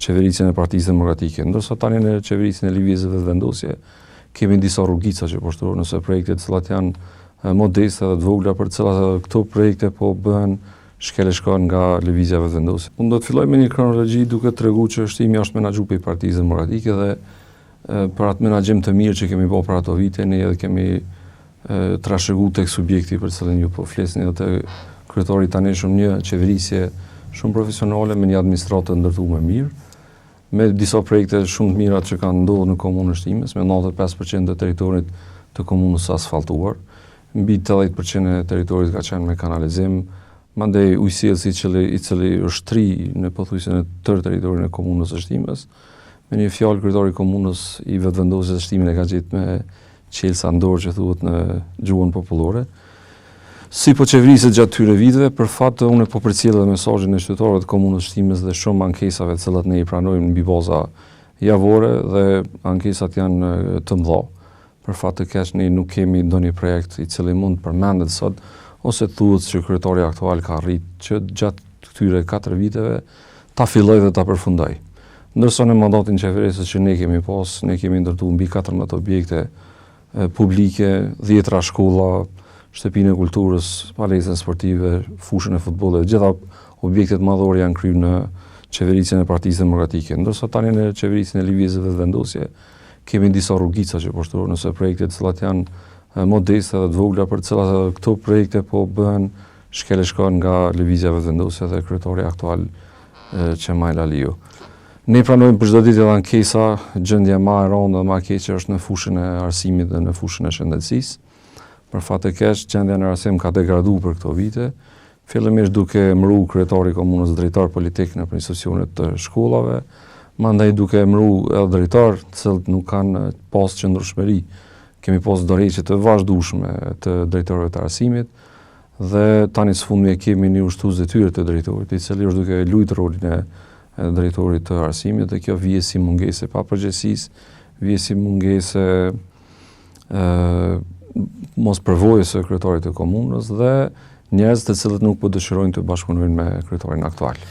qeverisjen e Partisë Demokratike, ndërsa tani në qeverisjen e lëvizjes vetëvendosje kemi disa rrugica që po shtrohen nëse projekte të cilat janë modeste dhe të vogla për të cilat këto projekte po bëhen shkeleshkon nga lëvizja vetëvendosje. Unë do të filloj me një kronologji duke treguar që shtimi është menaxhuar për Partisë Demokratike dhe për atë menaxhim të mirë që kemi bërë për ato vite, ne edhe kemi trashëguar tek subjekti për cilën ju po flisni dhe te kryetari tani shumë një qeverisje shumë profesionale me një administratë të ndërtuar më mirë, me disa projekte shumë të mira që kanë ndodhur në komunën Shtimes, me 95% të territorit të komunës asfaltuar, mbi 80% e territorit ka qenë me kanalizim, mandej ujësillësi i cili është tri në pothuajse në tërë territorin e komunës së Shtimes. Me një fjalë kryetari i komunës i vetëvendosjes së Shtimit e ka gjetë me qelsa ndorë që thuhet në gjuhën popullore. Si po qeveriset gjatë këtyre viteve, për fat unë po përcjell mesazhin e qytetarëve të komunës Shtimes dhe shumë ankesave të cilat ne i pranojmë mbi baza javore dhe ankesat janë të mëdha. Për fat të keq ne nuk kemi ndonjë projekt i cili mund të përmendet sot ose thuhet që kryetari aktual ka arritë që gjatë këtyre 4 viteve ta filloj dhe ta përfundoj. Ndërsa në mandatin qeverisës që ne kemi ndërtuar mbi 14 objekte publike, 10 shkolla, shtëpinë e kulturës, palesën sportive, fushën e futbollit, gjitha objektet madhore janë kryer në qeverisjen e Partisë Demokratike. Ndërsa tani në qeverisjen e lëvizjes vetëvendosje kemi disa rrugica që po shtrohen nëse projekte të cilat janë modeste dhe të vogla për të cilat këto projekte po bëhen shkeleshkon nga lëvizja vetëvendosje dhe kryetari aktual Qemail Aliu. Ne pranojmë për çdo ditë edhe ankesa, gjendja më e rëndë dhe më e keqe është në fushën e arsimit dhe në fushën e shëndetësisë. Për fat të keq, gjendja në arsim ka degraduar për këto vite, fillimisht duke mru kryetari i komunës drejtar politik në institucionet të shkollave, mandej duke mru edhe drejtar të cilët nuk kanë pas qëndrueshmëri. Kemi pas dorëheqje të vazhdueshme të drejtorëve të arsimit dhe tani së fundmi kemi një ushtrues detyre të drejtorit, i cili është duke luajtur rolin e drejtorit të arsimit dhe kjo vije si mungesë e papërgjegjësisë, vije si mungesë mos përvojës së kryetarit të komunës dhe njerëz të cilët nuk po dëshirojnë të bashkëpunojnë me kryetarin aktual.